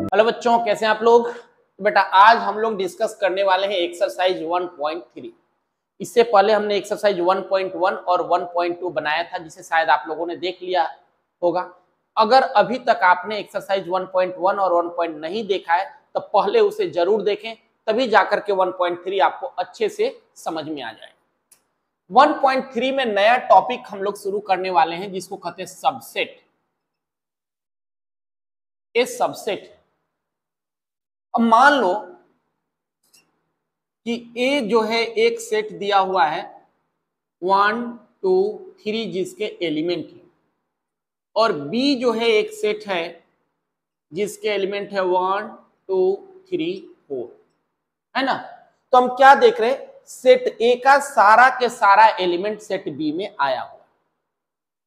Hello बच्चों, कैसे हैं आप लोग। बेटा आज हम लोग डिस्कस करने वाले हैं एक्सरसाइज 1.3। इससे पहले हमने एक्सरसाइज 1.1 और 1.2 बनाया था, जिसे शायद आप लोगों ने देख लिया होगा। अगर अभी तक आपने एक्सरसाइज 1.1 और 1. नहीं देखा है तो पहले उसे जरूर देखें, तभी जाकर के 1.3 आपको अच्छे से समझ में आ जाए। 1.3 में नया टॉपिक हम लोग शुरू करने वाले हैं, जिसको कहते हैं सबसेट। ए सबसेट। अब मान लो कि ए जो है एक सेट दिया हुआ है 1, 2, 3 जिसके एलिमेंट है, और बी जो है एक सेट है जिसके एलिमेंट है 1, 2, 3, 4, है ना। तो हम क्या देख रहे हैं, सेट ए का सारा के सारा एलिमेंट सेट बी में आया हुआ है।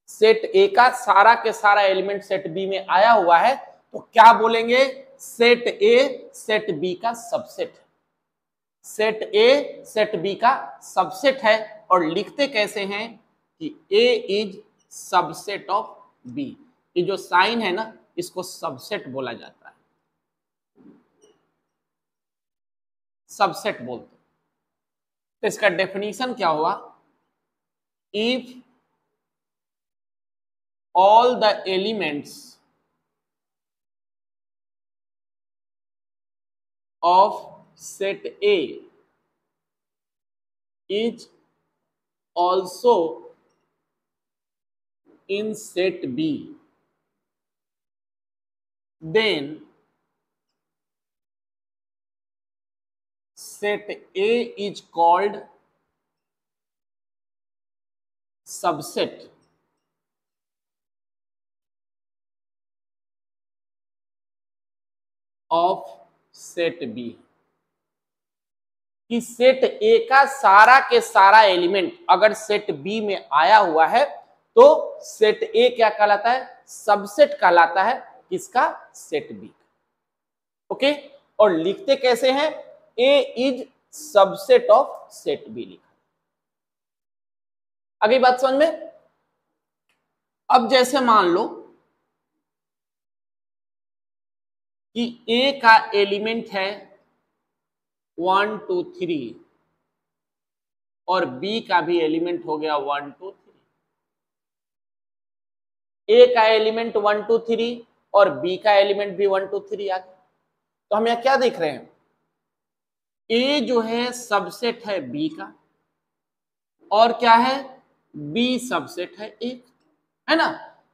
सेट ए का सारा के सारा एलिमेंट सेट बी में आया हुआ है, तो क्या बोलेंगे, सेट ए सेट बी का सबसेट है। सेट ए सेट बी का सबसेट है, और लिखते कैसे हैं कि ए इज सबसेट ऑफ बी। ये जो साइन है ना, इसको सबसेट बोला जाता है, सबसेट बोलते हैं। तो इसका डेफिनेशन क्या हुआ, if all the elements of set A is also in set B, then set A is called subset of set B. कि सेट ए का सारा के सारा एलिमेंट अगर सेट बी में आया हुआ है तो सेट ए क्या कहलाता है, सबसेट कहलाता है किसका, सेट बी। ओके, और लिखते कैसे हैं, A is subset of set B लिखा। अगली बात समझ में। अब जैसे मान लो कि ए का एलिमेंट है 1, 2, 3 और बी का भी एलिमेंट हो गया 1, 2, 3। ए का एलिमेंट 1, 2, 3 और बी का एलिमेंट भी 1, 2, 3 आ गया। तो हम यहां क्या देख रहे हैं, ए जो है सबसेट है बी का, और क्या है, बी सबसेट है ए, है ना।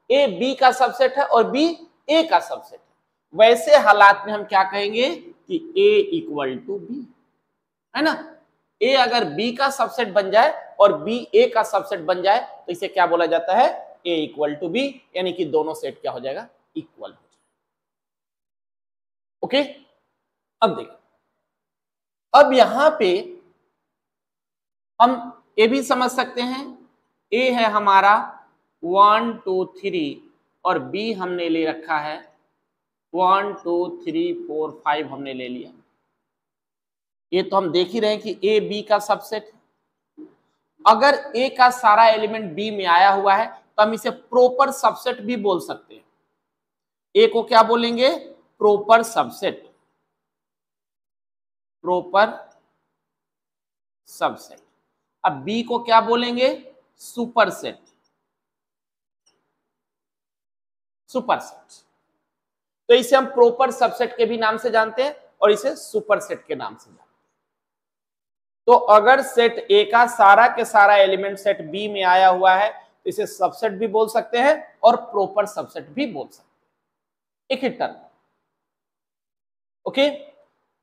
ए बी का सबसेट है और बी ए का सबसेट है। वैसे हालात में हम क्या कहेंगे कि ए इक्वल टू बी, है ना। ए अगर बी का सबसेट बन जाए और बी ए का सबसेट बन जाए तो इसे क्या बोला जाता है, ए इक्वल टू बी, यानी कि दोनों सेट क्या हो जाएगा, इक्वल हो जाएगा। ओके, अब देखो, अब यहां पे हम ये भी समझ सकते हैं, ए है हमारा 1, 2, 3 और बी हमने ले रखा है 1, 2, 3, 4, 5 हमने ले लिया। ये तो हम देख ही रहे हैं कि ए बी का सबसेट है। अगर ए का सारा एलिमेंट बी में आया हुआ है तो हम इसे प्रॉपर सबसेट भी बोल सकते हैं। ए को क्या बोलेंगे, प्रॉपर सबसेट, प्रॉपर सबसेट। अब बी को क्या बोलेंगे, सुपरसेट, सुपरसेट। तो इसे हम प्रॉपर सबसेट के भी नाम से जानते हैं और इसे सुपरसेट के नाम से जानते हैं। तो अगर सेट ए का सारा के सारा एलिमेंट सेट बी में आया हुआ है तो इसे सबसेट भी बोल सकते हैं और प्रॉपर सबसेट भी बोल सकते हैं, एक ही टर्म। ओके,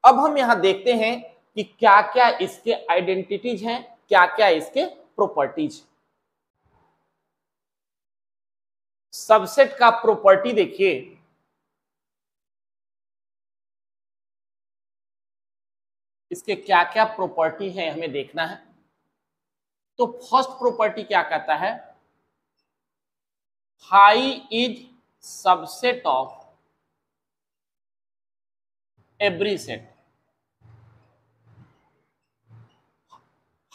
अब हम यहां देखते हैं कि क्या क्या इसके आइडेंटिटीज हैं, क्या क्या इसके प्रॉपर्टीज। सबसेट का प्रॉपर्टी देखिए, इसके क्या क्या प्रॉपर्टी है हमें देखना है। तो फर्स्ट प्रॉपर्टी क्या कहता है, high is subset of every set.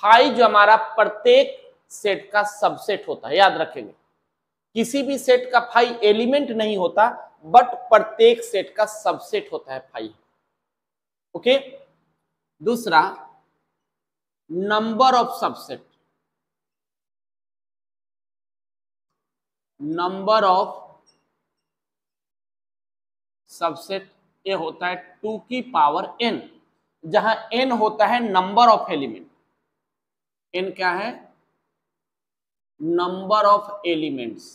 High जो हमारा प्रत्येक सेट का सबसेट होता है, याद रखेंगे, किसी भी सेट का फाई एलिमेंट नहीं होता, बट प्रत्येक सेट का सबसेट होता है फाइव। ओके, दूसरा number of subset, number of subset ये होता है 2 की पावर n, जहां n होता है नंबर ऑफ एलिमेंट। n क्या है? Number of elements.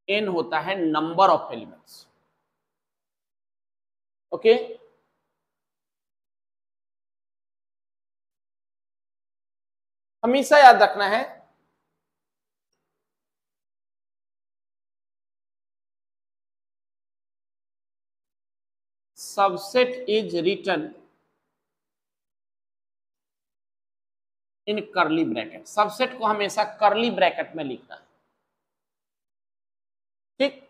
n होता है नंबर ऑफ एलिमेंट्स। ओके, हमेशा याद रखना है subset is written in curly bracket. Subset को हमेशा कर्ली ब्रैकेट में लिखना है, ठीक।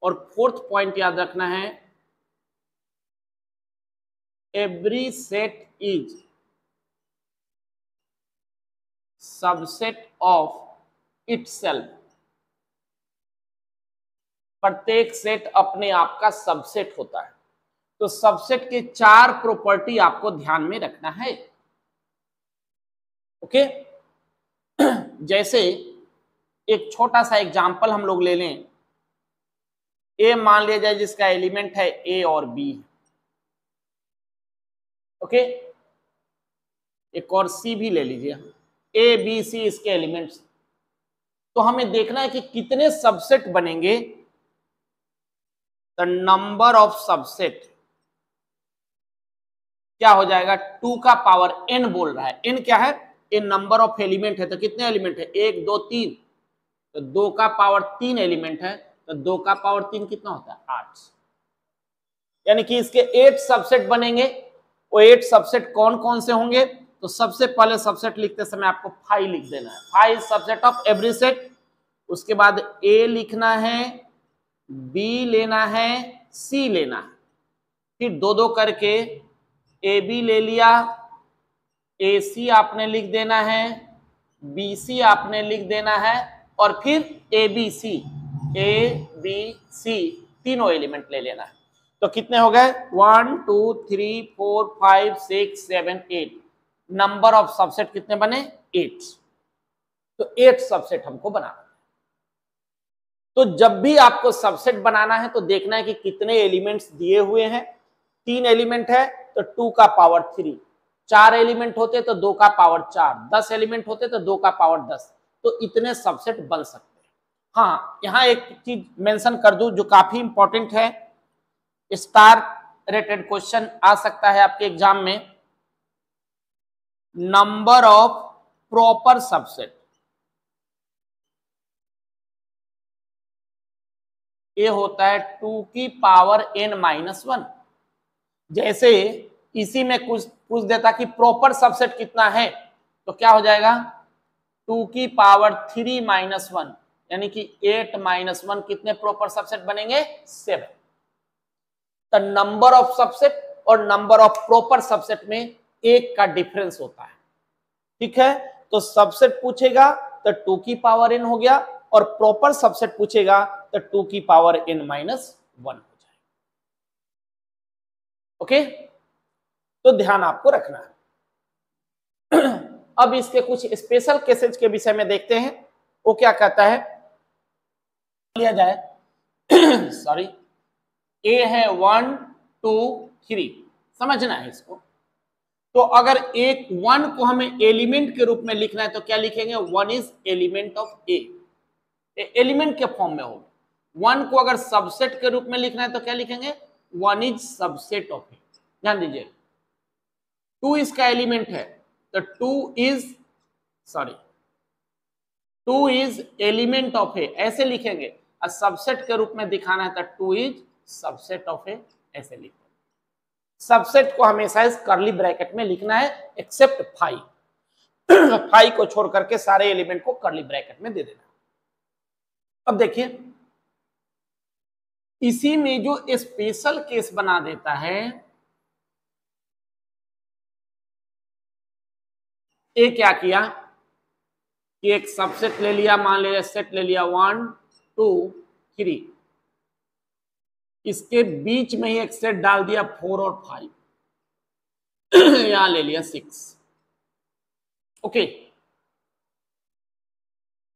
और फोर्थ पॉइंट याद रखना है, every set is subset of itself. प्रत्येक सेट अपने आप का सबसेट होता है। तो सबसेट के 4 प्रॉपर्टी आपको ध्यान में रखना है। ओके, जैसे एक छोटा सा एग्जांपल हम लोग ले लें। ए मान लिया जाए जिसका एलिमेंट है ए और बी। ओके, एक और सी भी ले लीजिए। ए बी सी इसके एलिमेंट्स। तो हमें देखना है कि कितने सबसेट बनेंगे। द नंबर ऑफ सबसेट क्या हो जाएगा? 2 का पावर n बोल रहा है। n क्या है? n नंबर ऑफ एलिमेंट है। तो कितने एलिमेंट है? 1 2 3। तो 2 का पावर 3 एलिमेंट है, तो 2 का पावर 3 कितना होता है? 8। यानी कि इसके 8 सबसेट बनेंगे। वो 8 सबसेट कौन कौन से होंगे? तो सबसे पहले सबसेट लिखते समय आपको 5 लिख देना है। 5 सबसेट ऑफ एवरी सेट। उसके बाद ए लिखना है, बी लेना है, सी लेना है। फिर दो दो करके ए बी ले लिया, ए सी आपने लिख देना है, बी सी आपने लिख देना है, और फिर ए बी सी तीनों एलिमेंट ले लेना है। तो कितने हो गए? 1 2 3 4 5 6 7 8। नंबर ऑफ सबसेट कितने बने? 8। तो 8 सबसेट हमको बनाना है। तो जब भी आपको सबसेट बनाना है तो देखना है कि कितने एलिमेंट्स दिए हुए हैं। 3 एलिमेंट है तो 2 का पावर 3। 4 एलिमेंट होते तो 2 का पावर 4। 10 एलिमेंट होते तो 2 का पावर 10। तो इतने सबसेट बन सकते हैं। हाँ, यहां एक चीज मेंशन कर दूं जो काफी इंपॉर्टेंट है, स्टार रेटेड क्वेश्चन आ सकता है आपके एग्जाम में। नंबर ऑफ प्रॉपर सबसेट, ये होता है 2 की पावर n-1। जैसे इसी में कुछ पूछ देता कि प्रॉपर सबसेट कितना है, तो क्या हो जाएगा? 2 की पावर 3-1, यानी कि 8-1 कितने प्रॉपर सबसेट बनेंगे? 7। तो नंबर ऑफ सबसेट और नंबर ऑफ प्रॉपर सबसेट में 1 का डिफरेंस होता है, ठीक है। तो सबसेट पूछेगा तो 2 की पावर n हो गया, और प्रॉपर सबसेट पूछेगा तो 2 की पावर n-1 हो जाएगा। ओके, तो ध्यान आपको रखना है। अब इसके कुछ स्पेशल केसेस के विषय में देखते हैं। वो क्या कहता है, लिया जाए सॉरी, ए है 1 2 3, समझना है इसको। तो अगर एक 1 को हमें एलिमेंट के रूप में लिखना है तो क्या लिखेंगे? 1 is element of A, element के फॉर्म में होगा। 1 को अगर सबसेट के रूप में लिखना है तो क्या लिखेंगे? 1 इज सबसेट ऑफ ए। ध्यान दीजिए, 2 इसका एलिमेंट है तो 2 इज एलिमेंट ऑफ ए, ऐसे लिखेंगे। और सबसेट के रूप में दिखाना है तो 2 इज सबसेट ऑफ ए, ऐसे लिखेंगे। सबसेट को हमेशा इस कर्ली ब्रैकेट में लिखना है, एक्सेप्ट 5। 5 को छोड़ करके सारे एलिमेंट को कर्ली ब्रैकेट में दे देना। अब देखिए, इसी में जो स्पेशल केस बना देता है, ये क्या किया? कि एक सबसेट ले लिया, मान लिया सेट ले लिया 1 2 3, इसके बीच में ही एक सेट डाल दिया 4 और 5, यहां ले लिया 6। ओके,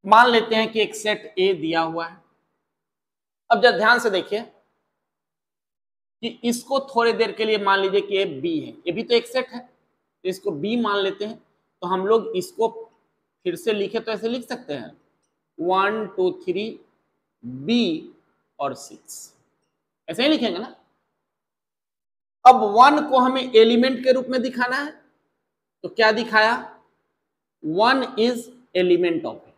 मान लेते हैं कि एक सेट ए दिया हुआ है। अब जब ध्यान से देखिए कि इसको थोड़ी देर के लिए मान लीजिए कि ये बी है, ये भी तो एक सेट है, तो इसको बी मान लेते हैं। तो हम लोग इसको फिर से लिखे तो ऐसे लिख सकते हैं 1 2 3 बी और 6, ऐसे ही लिखेंगे ना। अब 1 को हमें एलिमेंट के रूप में दिखाना है, तो क्या दिखाया, 1 is element of A.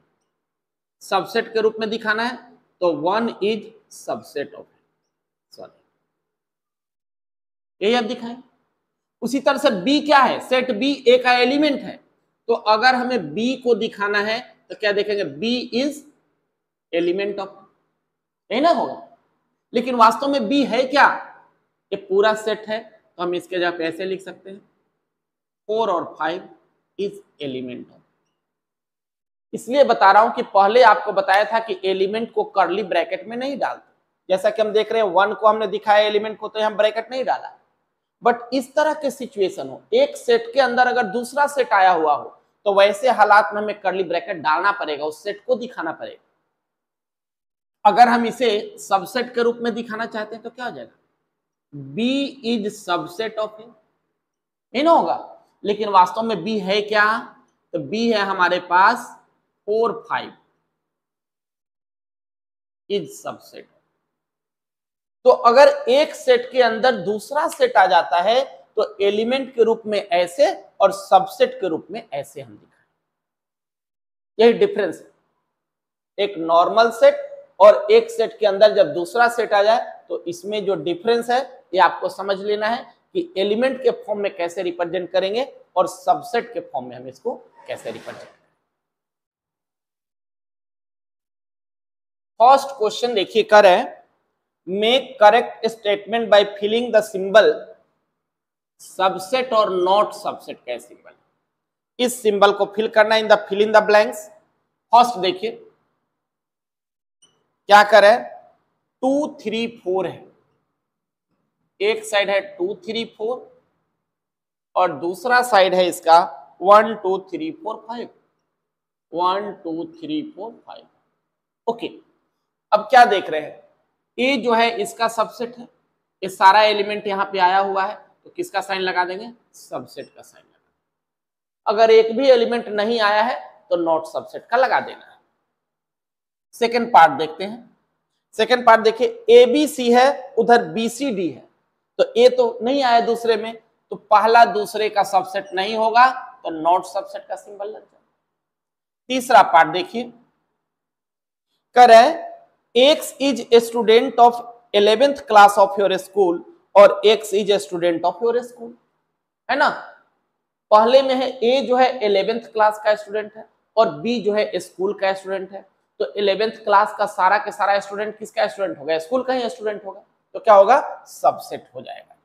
Subset के रूप में दिखाना है तो 1 is subset of A, sorry, यही आप दिखाएं। उसी तरह से बी क्या है, सेट बी ए का एलिमेंट है, तो अगर हमें बी को दिखाना है तो क्या देखेंगे, बी इज एलिमेंट ऑफ, यही ना होगा। लेकिन वास्तव में बी है क्या, ये पूरा सेट है, तो हम इसके जगह पे ऐसे लिख सकते हैं 4 और 5 इज एलिमेंट ऑफ। इसलिए बता रहा हूं कि पहले आपको बताया था कि एलिमेंट को कर्ली ब्रैकेट में नहीं डालते, जैसा कि हम देख रहे हैं 1 को हमने दिखाया एलिमेंट को, तो हम ब्रैकेट नहीं डाला। बट इस तरह के सिचुएशन हो, एक सेट के अंदर अगर दूसरा सेट आया हुआ हो, तो वैसे हालात में हमें कर्ली ब्रैकेट डालना पड़ेगा, उस सेट को दिखाना पड़ेगा। अगर हम इसे सबसेट के रूप में दिखाना चाहते हैं तो क्या हो जाएगा, बी इज सबसेट ऑफ ए, नहीं ना होगा। लेकिन वास्तव में बी है क्या, तो बी है हमारे पास 4 5 इज सबसेट। तो अगर एक सेट के अंदर दूसरा सेट आ जाता है तो एलिमेंट के रूप में ऐसे और सबसेट के रूप में ऐसे हम दिखाएं, यही डिफरेंस है। एक नॉर्मल सेट और एक सेट के अंदर जब दूसरा सेट आ जाए तो इसमें जो डिफरेंस है ये आपको समझ लेना है कि एलिमेंट के फॉर्म में कैसे रिप्रेजेंट करेंगे और सबसेट के फॉर्म में हम इसको कैसे रिप्रेजेंट करेंगे। फर्स्ट क्वेश्चन देखिए कर है, make correct statement by filling the symbol subset और नॉट सबसेट का सिंबल। इस सिंबल को फिल करना इन द ब्लैंक्स। फर्स्ट देखिए क्या करे, 2 3 4 है, एक साइड है 2 3 4 और दूसरा साइड है इसका 1 2 3 4 5, 1 2 3 4 5। ओके, अब क्या देख रहे हैं, ए जो है इसका सबसेट है, ये सारा एलिमेंट यहां पे आया हुआ है, तो किसका साइन लगा देंगे, सबसेट का साइन लगा। अगर एक भी एलिमेंट नहीं आया है तो नॉट सबसेट का लगा देना है। सेकेंड पार्ट देखते हैं। सेकेंड पार्ट देखिए, ए बी सी है, उधर बी सी डी है, तो ए तो नहीं आया दूसरे में, तो पहला दूसरे का सबसेट नहीं होगा, तो नॉट सबसेट का सिंबल लग जाएगा। तीसरा पार्ट देखिए, करे x is a student of 11th class of your school और x is a student of your school, है ना। पहले में है ए जो है 11th क्लास का स्टूडेंट है और बी जो है स्कूल का स्टूडेंट है, तो 11th क्लास का सारा के सारा स्टूडेंट किसका स्टूडेंट होगा, स्कूल का ही स्टूडेंट होगा, तो क्या होगा, सबसेट हो जाएगा।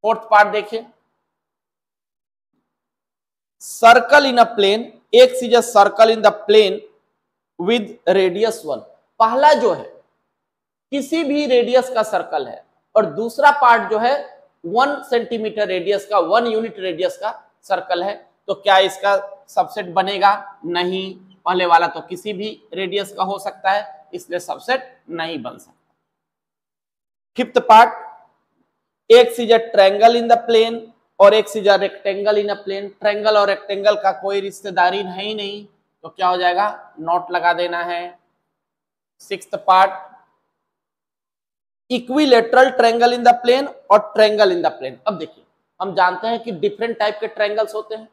फोर्थ पार्ट देखिए, circle in a plane, x is a circle in the plane with radius 1। पहला जो है किसी भी रेडियस का सर्कल है और दूसरा पार्ट जो है 1 सेंटीमीटर रेडियस का, 1 यूनिट रेडियस का सर्कल है, तो क्या इसका सबसेट बनेगा, नहीं। पहले वाला तो किसी भी रेडियस का हो सकता है, इसलिए सबसेट नहीं बन सकता। Fifth part, x is a triangle in the plane और x is a rectangle in a plane. Triangle और रेक्टेंगल का कोई रिश्तेदारी है ही नहीं, तो क्या हो जाएगा, नॉट लगा देना है। Sixth part, equilateral triangle in the plane और ट्रायंगल इन द प्लेन। अब देखिए, हम जानते हैं कि डिफरेंट टाइप के ट्रायंगल्स होते हैं,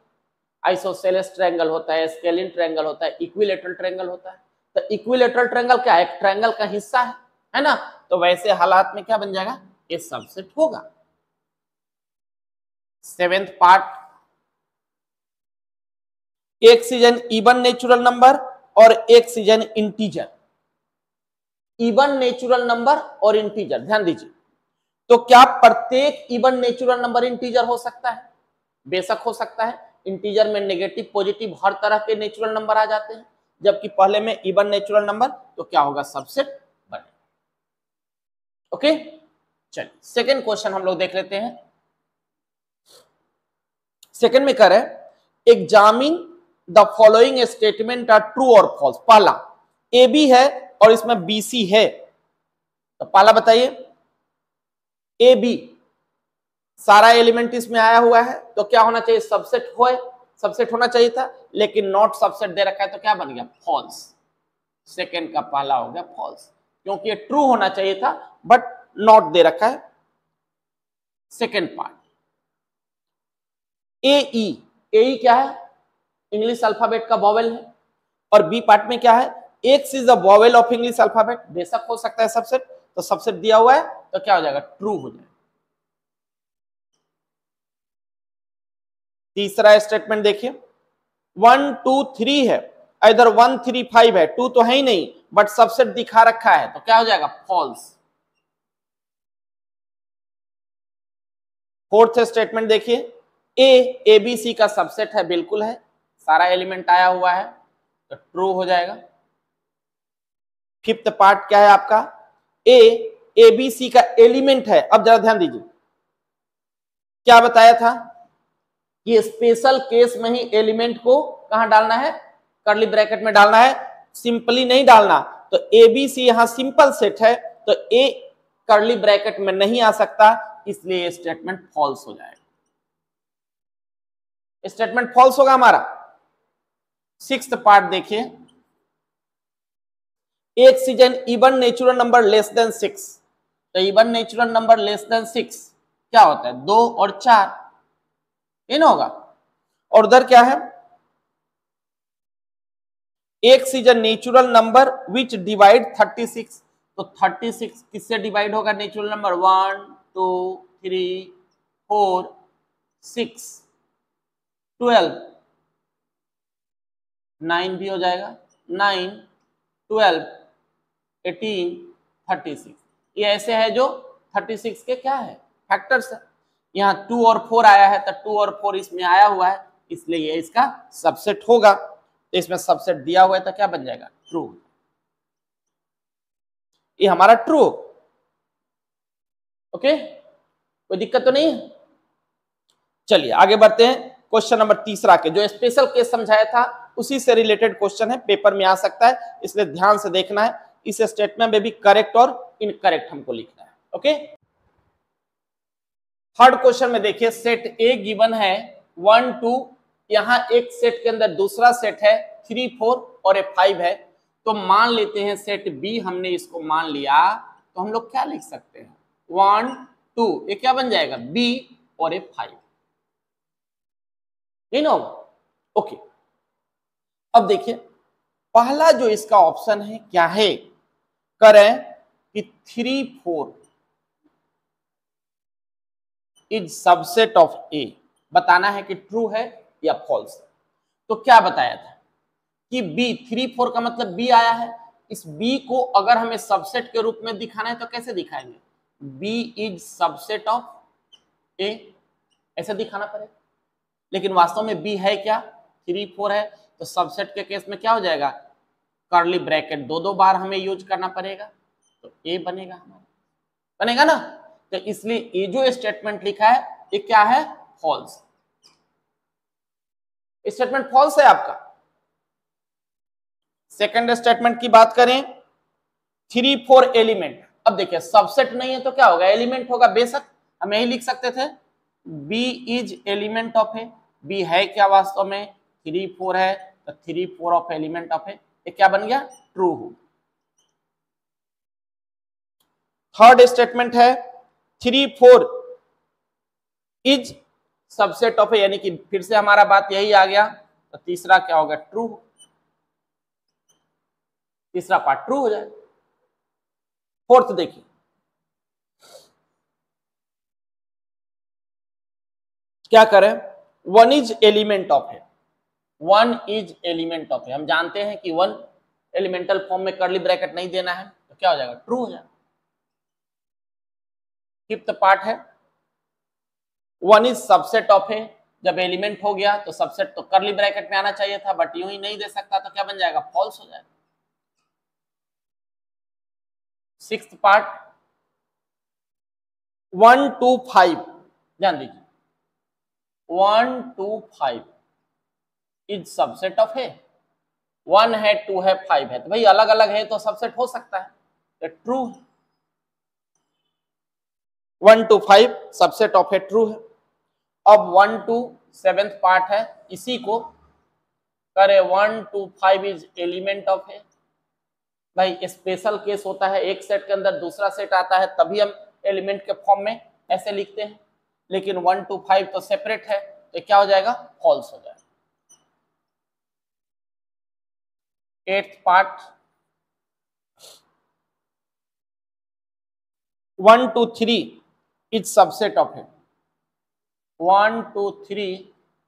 आइसोसेलेस ट्रायंगल होता है, स्केलिन ट्रायंगल होता है, इक्विलेटरल ट्रायंगल होता है। तो इक्विलेटरल ट्रायंगल क्या है, ट्रायंगल का हिस्सा है ना, तो वैसे हालात में क्या बन जाएगा, ये सबसेट होगा। Seventh part, x is an even natural number और x is an integer. Even natural number और इंटीजर, ध्यान दीजिए, तो क्या प्रत्येक इवन नेचुरल नंबर इंटीजर हो सकता है, बेशक हो सकता है, इंटीजर में नेगेटिव पॉजिटिव हर तरह के नेचुरल नंबर आ जाते हैं, जबकि पहले में इवन नेचुरल नंबर, तो क्या होगा, सबसेट बनेगा। ओके, चलिए सेकंड क्वेश्चन हम लोग देख लेते हैं। सेकंड में करें, examine the following statement are true और फॉल्स। पहला ए बी है और इसमें बी सी है, तो पहला बताइए, ए बी सारा एलिमेंट इसमें आया हुआ है, तो क्या होना चाहिए, सबसेट होए, सबसेट होना चाहिए था, लेकिन नॉट सबसेट दे रखा है, तो क्या बन गया, फॉल्स। सेकंड का पहला हो गया फॉल्स, क्योंकि ये ट्रू होना चाहिए था बट नॉट दे रखा है। सेकंड पार्ट, ए ई क्या है, इंग्लिश अल्फाबेट का वॉवेल है, और बी पार्ट में क्या है, x is the vowel of English alphabet, बेशक हो सकता है सबसेट, तो सबसेट दिया हुआ है, तो क्या हो जाएगा, ट्रू हो जाएगा। तीसरा स्टेटमेंट देखिए, 1 2 3 है, इधर 1 3 5 है, 2 तो है ही नहीं, बट सबसेट दिखा रखा है, तो क्या हो जाएगा, फॉल्स। फोर्थ स्टेटमेंट देखिए, ए बी सी का सबसेट है, बिल्कुल है, सारा एलिमेंट आया हुआ है, तो ट्रू हो जाएगा। फिफ्थ पार्ट क्या है आपका, ए बी सी का एलिमेंट है। अब जरा ध्यान दीजिए, क्या बताया था कि स्पेशल केस में ही एलिमेंट को कहां डालना है, कर्ली ब्रैकेट में डालना है, सिंपली नहीं डालना। तो ए बी सी यहां सिंपल सेट है, तो ए कर्ली ब्रैकेट में नहीं आ सकता, इसलिए स्टेटमेंट फॉल्स हो जाएगा, स्टेटमेंट फॉल्स होगा हमारा। सिक्स्थ पार्ट देखिए, x is an even natural number less than 6, तो even natural number less than 6 क्या होता है, 2 और 4, ये ना होगा। और उधर क्या है, x is a natural number which divide 36, तो 36 किससे डिवाइड होगा, नेचुरल नंबर 1 2 3 4 6 12, 9 भी हो जाएगा, 9 12 18 36, ये ऐसे है जो 36 के क्या है, फैक्टर्स है। यहाँ 2 और 4 आया है, तो 2 और 4 इसमें आया हुआ है, इसलिए ये इसका सबसेट होगा। तो इसमें सबसेट दिया हुआ है, तो क्या बन जाएगा, ट्रू। ये हमारा ट्रू। ओके, कोई दिक्कत तो नहीं है। चलिए आगे बढ़ते हैं, क्वेश्चन नंबर तीसरा के जो स्पेशल केस समझाया था उसी से रिलेटेड क्वेश्चन है, पेपर में आ सकता है, इसलिए ध्यान से देखना है। इस स्टेटमेंट में भी करेक्ट और इनकरेक्ट हमको लिखना है। ओके, थर्ड क्वेश्चन में देखिए, सेट ए गिवन है 1 2, यहां एक सेट के अंदर दूसरा सेट है 3 4 और 5 है, तो मान लेते हैं सेट बी, हमने इसको मान लिया, तो हम लोग क्या लिख सकते हैं, 1 2, ये क्या बन जाएगा, बी और 5, नहीं ना होगा। ओके, अब देखिए पहला जो इसका ऑप्शन है क्या है, करें कि 3 4 इज सबसेट ऑफ ए, बताना है कि ट्रू है या फॉल्स। तो क्या बताया था कि बी, 3 4 का मतलब बी आया है, इस बी को अगर हमें सबसेट के रूप में दिखाना है तो कैसे दिखाएंगे, बी इज सबसेट ऑफ ए, ऐसे दिखाना पड़ेगा। लेकिन वास्तव में बी है क्या, 3 4 है, तो सबसेट के केस में क्या हो जाएगा, कर्ली ब्रैकेट दो बार हमें यूज करना पड़ेगा, तो ए बनेगा हमारा, बनेगा ना। तो इसलिए ये जो स्टेटमेंट लिखा है ये क्या है, फॉल्स, स्टेटमेंट फॉल्स है आपका। सेकंड स्टेटमेंट की बात करें, 3 4 एलिमेंट, अब देखिए सबसेट नहीं है तो क्या होगा, एलिमेंट होगा, बेशक हम यही लिख सकते थे, B is element of A, B है क्या वास्तव में, 3 4 है, तो 3 4 ऑफ एलिमेंट ऑफ ए, ये क्या बन गया, ट्रू हो। थर्ड स्टेटमेंट है 3 4 इज सबसेट ऑफ ए, यानी कि फिर से हमारा बात यही आ गया, तो तीसरा क्या होगा, ट्रू, तीसरा पार्ट ट्रू हो जाए। फोर्थ देखिए, क्या करें, 1 इज एलिमेंट ऑफ है, 1 इज एलिमेंट ऑफ है, हम जानते हैं कि 1 एलिमेंटल फॉर्म में कर्ली ब्रैकेट नहीं देना है, तो क्या हो जाएगा, ट्रू हो जाएगा। फिफ्थ पार्ट है 1 इज सबसेट ऑफ है, जब एलिमेंट हो गया तो सबसेट तो कर्ली ब्रैकेट में आना चाहिए था, बट यूं ही नहीं दे सकता, तो क्या बन जाएगा, फॉल्स हो जाएगा। सिक्स्थ पार्ट 1 to 5, ध्यान दीजिए 1 to 5 इज सबसेट ऑफ ए। 1 है, 2 है, 5 है, तो भाई अलग अलग है तो सबसेट हो सकता है, तो ट्रू है। 1 to 5 subset of A true है। अब 1 to 7th पार्ट है, इसी को करे 1 to 5 इज एलिमेंट ऑफ ए। भाई स्पेशल केस होता है, एक सेट के अंदर दूसरा सेट आता है तभी हम एलिमेंट के फॉर्म में ऐसे लिखते हैं, लेकिन 1 to 5 तो सेपरेट है, तो क्या हो जाएगा, फॉल्स हो जाएगा। 8th part 1 to 3 is subset of है। 1 to 3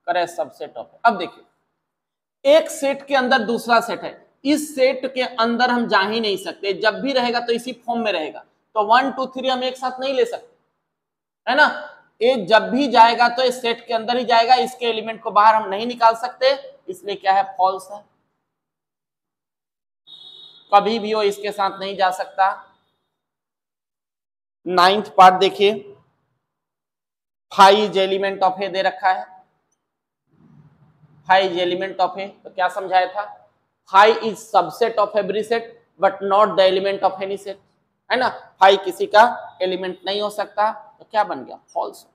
करे सबसेट ऑफ है। अब देखिए एक सेट के अंदर दूसरा सेट है, इस सेट के अंदर हम जा ही नहीं सकते, जब भी रहेगा तो इसी फॉर्म में रहेगा, तो 1 2 3 हम एक साथ नहीं ले सकते, है ना। एक जब भी जाएगा तो इस सेट के अंदर ही जाएगा, इसके एलिमेंट को बाहर हम नहीं निकाल सकते, इसलिए क्या है, फॉल्स है। कभी भी वो इसके साथ नहीं जा सकता। 9th पार्ट देखिए 5 इज एलिमेंट ऑफ ए दे रखा है, 5 इज एलिमेंट ऑफ ए, तो क्या समझाया था, 5 is subset of every set but not the element of any set, है ना। 5 किसी का एलिमेंट नहीं हो सकता, तो क्या बन गया, फॉल्स।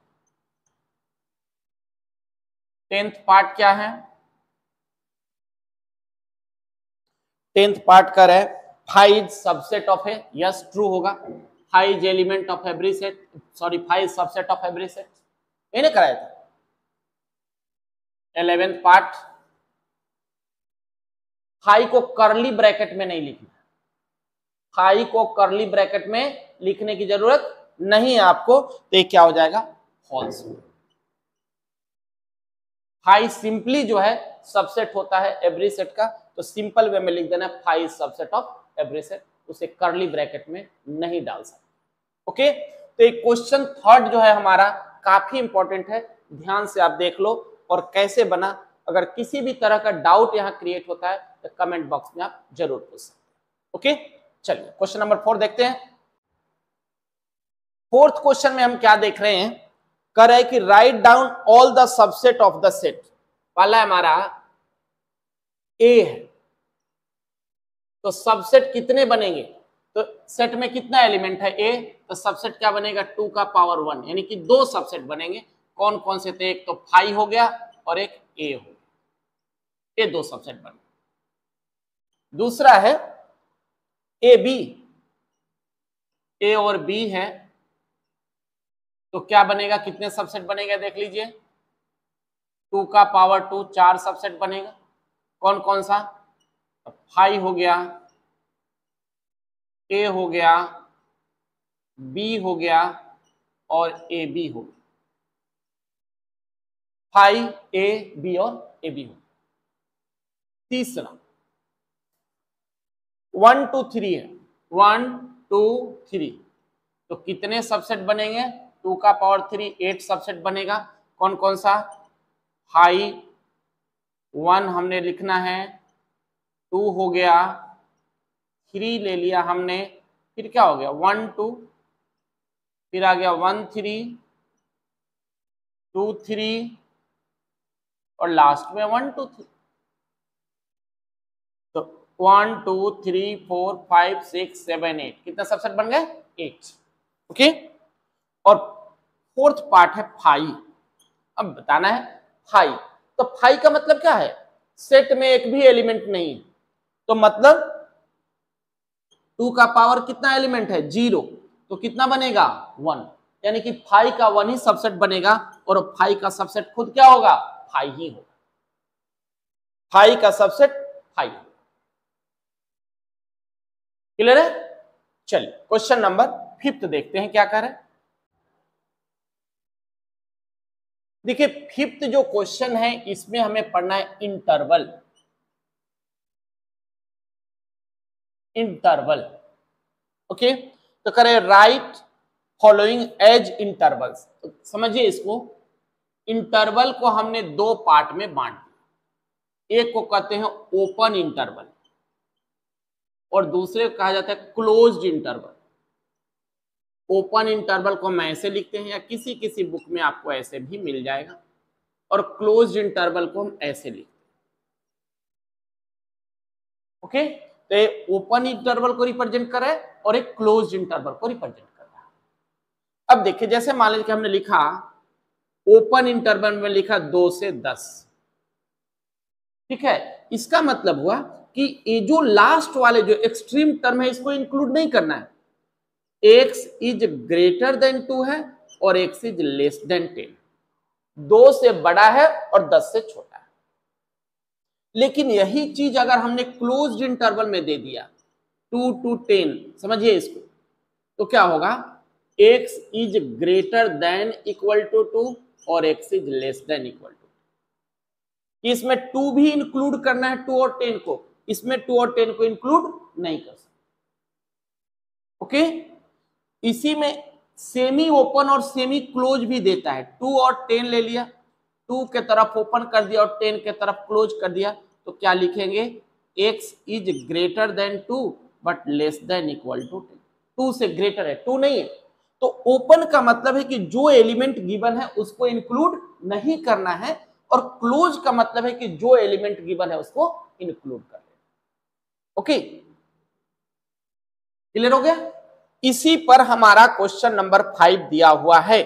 10th पार्ट क्या है, 10th पार्ट कर है 5 is subset of A, yes true होगा। 5 is element of every set, sorry 5 is subset of every set, ये नहीं कराया था। 11th पार्ट 5 को कर्ली ब्रैकेट में नहीं लिखना, 5 को कर्ली ब्रैकेट में लिखने की जरूरत नहीं है आपको, तो ये क्या हो जाएगा, फॉल्स। 5 सिंपली जो है सबसेट होता है एवरी सेट का, तो सिंपल वे में लिख देना 5 सबसेट ऑफ एवरी सेट, उसे कर्ली ब्रैकेट में नहीं डाल सकते। ओके, तो एक क्वेश्चन थर्ड जो है हमारा काफी इंपॉर्टेंट है, ध्यान से आप देख लो और कैसे बना। अगर किसी भी तरह का डाउट यहां क्रिएट होता है तो कमेंट बॉक्स में आप जरूर पूछ सकते हैं। ओके, चलिए क्वेश्चन नंबर 4 देखते हैं। 4th क्वेश्चन में हम क्या देख रहे हैं, कर रहे हैं कि write down all the subset of the set. पहला हमारा ए है, तो सबसेट कितने बनेंगे, तो सेट में कितना एलिमेंट है ए, तो सबसेट क्या बनेगा, 2 का पावर 1, यानी कि 2 सबसेट बनेंगे। कौन कौन से थे, एक तो 5 हो गया और एक ए हो गया, ये 2 सबसेट बने। दूसरा है ए बी, ए और बी है, तो क्या बनेगा, कितने सबसेट बनेगा देख लीजिए, 2 का पावर 2, 4 सबसेट बनेगा। कौन कौन सा, 5 हो गया, ए हो गया, बी हो गया और ए बी हो गया। 5 ए बी और ए बी हो। तीसरा 1 2 3 है, 1 2 3, तो कितने सबसेट बनेंगे, 2 का पावर 3, 8 सबसेट बनेगा। कौन कौन सा, 5 1 हमने लिखना है, 2 हो गया, 3 ले लिया हमने, फिर क्या हो गया 1 2, फिर आ गया 1 3 2 3 और लास्ट में 1 2 3, तो 1 2 3 4 5 6 7 8, कितना सबसेट बन गए, 8। ओके, और 4th पार्ट है 5। अब बताना है 5, तो 5 का मतलब क्या है, सेट में एक भी एलिमेंट नहीं है, तो मतलब 2 का पावर कितना एलिमेंट है, 0, तो कितना बनेगा 1, यानी कि 5 का 1 ही सबसेट बनेगा, और 5 का सबसेट खुद क्या होगा, 5 ही होगा। 5 का सबसेट 5। क्लियर है। चलिए क्वेश्चन नंबर 5 देखते हैं क्या कह रहे हैं। देखिए 5th जो क्वेश्चन है इसमें हमें पढ़ना है इंटरवल। इंटरवल, ओके, तो करें राइट फॉलोइंग एज इंटरवल्स। तो समझिए इसको, इंटरवल को हमने दो पार्ट में बांट दिया, एक को कहते हैं ओपन इंटरवल और दूसरे को कहा जाता है क्लोज्ड इंटरवल। ओपन इंटरवल को हम ऐसे लिखते हैं या किसी किसी बुक में आपको ऐसे भी मिल जाएगा, और क्लोज्ड इंटरवल को हम ऐसे लिखते हैं। ओके, तो एक ओपन इंटरवल को रिप्रेजेंट कर रहा है और एक क्लोज्ड इंटरवल को रिप्रेजेंट कर रहा है। अब देखिए, जैसे मान लीजिए हमने लिखा ओपन इंटरवल में लिखा 2 से 10, ठीक है, इसका मतलब हुआ कि ये जो लास्ट वाले जो एक्सट्रीम टर्म है इसको इंक्लूड नहीं करना है। x इज ग्रेटर देन 2 है और x इज लेस देन 10, 2 से बड़ा है और 10 से छोटा है। लेकिन यही चीज अगर हमने क्लोज्ड इंटरवल में दे दिया 2 to 10, समझिए इसको, तो क्या होगा, x is greater than equal to 2 और x is less than equal to. इसमें 2 भी इंक्लूड करना है 2 और 10 को, इसमें 2 और 10 को इंक्लूड नहीं कर सकते। ओके, इसी में सेमी ओपन और सेमी क्लोज भी देता है। 2 और 10 ले लिया, 2 के तरफ ओपन कर दिया और 10 के तरफ क्लोज कर दिया, तो क्या लिखेंगे, x is greater than 2 but less than equal to 10। 2 से ग्रेटर है, 2 नहीं है, तो ओपन का मतलब है कि जो एलिमेंट गिवन है उसको इंक्लूड नहीं करना है, और क्लोज का मतलब है कि जो एलिमेंट गिवन है उसको इंक्लूड कर लेना। ओके, क्लियर हो गया। इसी पर हमारा क्वेश्चन नंबर 5 दिया हुआ है।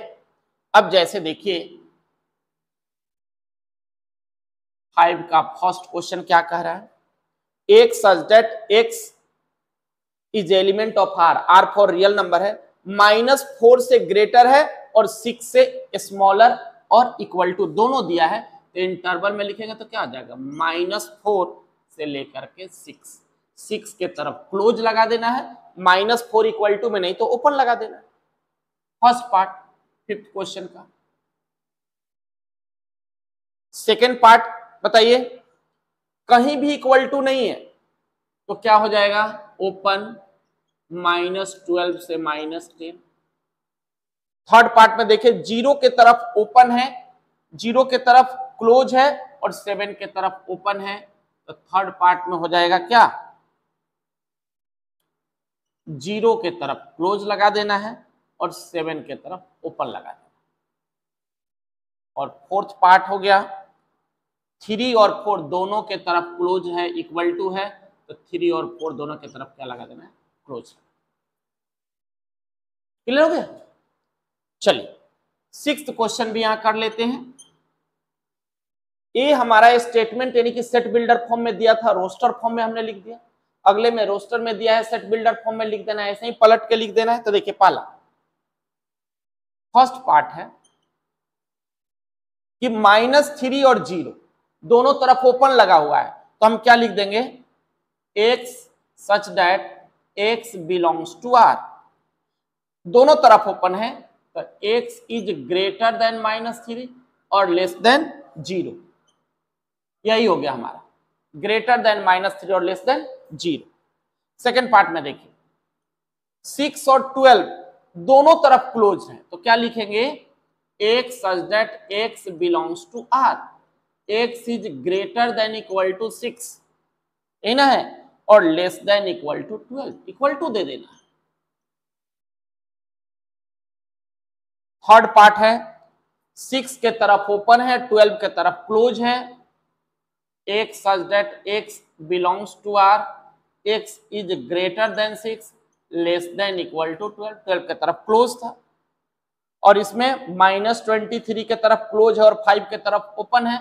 अब जैसे देखिए 5 का फर्स्ट क्वेश्चन क्या कह रहा है, एक सच that x is element of r, r for real number है, -4 से ग्रेटर है और 6 से स्मॉलर और इक्वल टू दोनों दिया है। तो इंटरवल में लिखेंगे तो क्या आ जाएगा, -4 से लेकर के 6 के तरफ क्लोज लगा देना है, -4 इक्वल टू में नहीं तो ओपन लगा देना है। फर्स्ट पार्ट 5th क्वेश्चन का। सेकेंड पार्ट बताइए, कहीं भी इक्वल टू नहीं है तो क्या हो जाएगा, ओपन, -12 से -10। थर्ड पार्ट में देखिए 0 के तरफ ओपन है, 0 के तरफ क्लोज है और 7 के तरफ ओपन है, तो थर्ड पार्ट में हो जाएगा क्या, 0 के तरफ क्लोज लगा देना है और 7 के तरफ ओपन लगा देना। और फोर्थ पार्ट हो गया, 3 और 4 दोनों के तरफ क्लोज है, इक्वल टू है, तो 3 और 4 दोनों के तरफ क्या लगा देना है, क्लोज। क्लियर हो गया। चलिए 6th क्वेश्चन भी यहां कर लेते हैं। ये हमारा स्टेटमेंट यानी कि सेट बिल्डर फॉर्म में दिया था, रोस्टर फॉर्म में हमने लिख दिया। अगले में रोस्टर में दिया है, सेट बिल्डर फॉर्म में लिख देना है, ऐसे ही पलट के लिख देना है। तो देखिए पहला फर्स्ट पार्ट है कि -3 और 0 दोनों तरफ ओपन लगा हुआ है, तो हम क्या लिख देंगे, x such that x belongs to r, दोनों तरफ ओपन है, तो x इज ग्रेटर देन -3 और लेस देन 0। यही हो गया हमारा, ग्रेटर देन -3 और लेस देन 0। सेकेंड पार्ट में देखिए 6 और 12 दोनों तरफ क्लोज है, तो क्या लिखेंगे, x such that x belongs to r, x is greater than equal to 6, यही ना है, और less than equal to 12, equal to दे देना। थर्ड पार्ट है 6 के तरफ ओपन है, 12 के तरफ क्लोज है, x such that x belongs to r, x is greater than 6 less than equal to 12, 12 के तरफ क्लोज था, और इसमें -23 के तरफ क्लोज है और 5 के तरफ ओपन है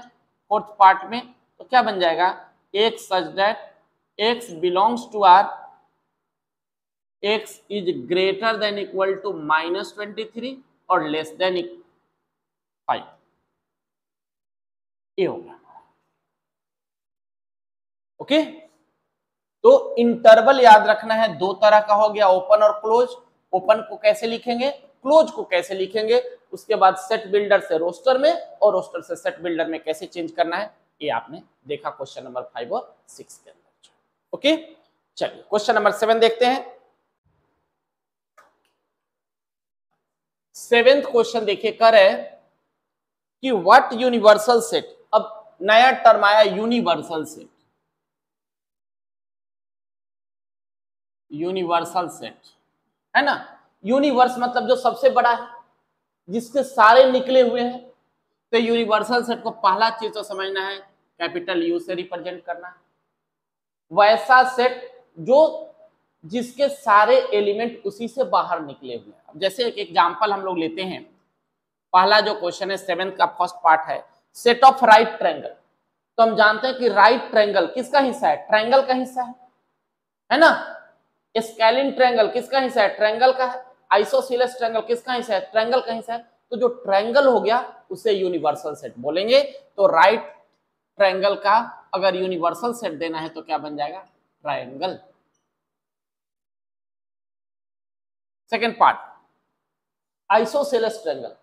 फोर्थ पार्ट में, तो क्या बन जाएगा, x such that x belongs to r, x is greater than equal to -23 और लेस देन 5। ये हो गया। ओके, तो इंटरवल याद रखना है, दो तरह का हो गया, ओपन और क्लोज। ओपन को कैसे लिखेंगे, क्लोज को कैसे लिखेंगे, उसके बाद सेट बिल्डर से रोस्टर में और रोस्टर से सेट बिल्डर में कैसे चेंज करना है, ये आपने देखा क्वेश्चन नंबर 5 और 6 के अंदर। ओके, चलिए क्वेश्चन नंबर 7 देखते हैं। 7th क्वेश्चन देखिए, कर है कि व्हाट यूनिवर्सल सेट, अब नया टर्म आया यूनिवर्सल सेट। यूनिवर्सल सेट है ना, यूनिवर्स मतलब जो सबसे बड़ा है, जिसके सारे निकले हुए हैं। तो यूनिवर्सल सेट को पहला चीज तो समझना है, कैपिटल यू से रिप्रेजेंट करना है। वैसा सेट जो जिसके सारे एलिमेंट उसी से बाहर निकले हुए हैं। अब जैसे एक एग्जांपल हम लोग लेते हैं, पहला जो क्वेश्चन है 7th का फर्स्ट पार्ट है, सेट ऑफ राइट ट्रायंगल। तो हम जानते हैं कि राइट ट्रायंगल किसका हिस्सा है, ट्रायंगल का हिस्सा है ना। स्केलिन ट्रायंगल किसका हिस्सा है, ट्रायंगल का है। आइसोसेलेस ट्रायंगल किसका हिस्सा है, ट्रायंगल का हिस्सा है। तो जो ट्रायंगल हो गया उसे यूनिवर्सल सेट बोलेंगे। तो राइट ट्रायंगल का अगर यूनिवर्सल सेट देना है तो क्या बन जाएगा, triangle. Second part, isosceles triangle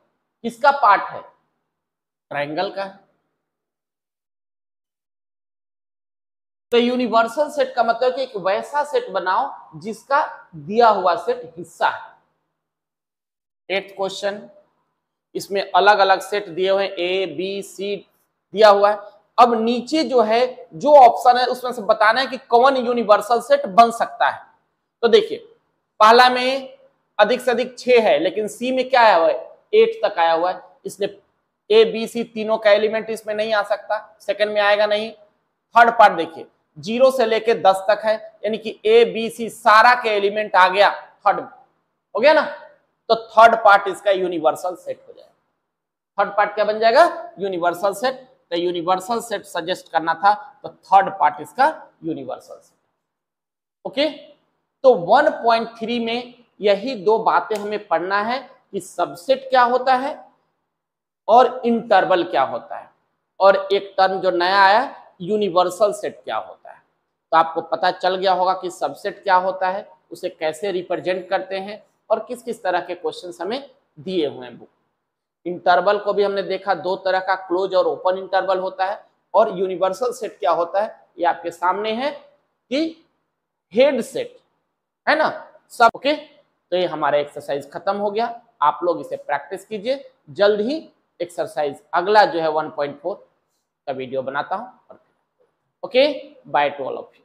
किसका पार्ट है, ट्रायंगल का है। तो यूनिवर्सल सेट का मतलब कि एक वैसा सेट बनाओ जिसका दिया हुआ सेट हिस्सा है। 8th क्वेश्चन, इसमें अलग अलग सेट दिए हुए हैं, ए बी सी दिया हुआ है। अब नीचे जो है जो ऑप्शन है उसमें से बताना है कि कौन यूनिवर्सल सेट बन सकता है। तो देखिए पहला में अधिक से अधिक 6 है, लेकिन सी में क्या आया हुआ है, 8 तक आया हुआ है, इसलिए ए बी सी तीनों का एलिमेंट इसमें नहीं आ सकता, सेकंड में आएगा नहीं। थर्ड पार्ट देखिए 0 से लेके 10 तक है, यानी कि ए बी सी सारा के एलिमेंट आ गया थर्ड में, हो गया ना। तो थर्ड पार्ट इसका यूनिवर्सल सेट हो जाएगा। थर्ड पार्ट क्या बन जाएगा, यूनिवर्सल सेट। तो यूनिवर्सल सेट सजेस्ट करना था, तो थर्ड पार्ट इसका यूनिवर्सल सेट। ओके, तो 1.3 में यही दो बातें हमें पढ़ना है कि सबसेट क्या होता है और इंटरवल क्या होता है, और एक टर्म जो नया आया यूनिवर्सल सेट क्या होता है। तो आपको पता चल गया होगा कि सबसेट क्या होता है, उसे कैसे रिप्रेजेंट करते हैं, और किस किस तरह के क्वेश्चंस हमें दिए हुए हैं बुक। इंटरवल को भी हमने देखा, दो तरह का, क्लोज और ओपन इंटरवल होता है। और यूनिवर्सल सेट क्या होता है ये आपके सामने है कि हेड सेट है ना सब। ओके, तो ये हमारा एक्सरसाइज खत्म हो गया। आप लोग इसे प्रैक्टिस कीजिए, जल्द ही एक्सरसाइज अगला जो है 1.4 का वीडियो बनाता हूं। Okay, by two all of you.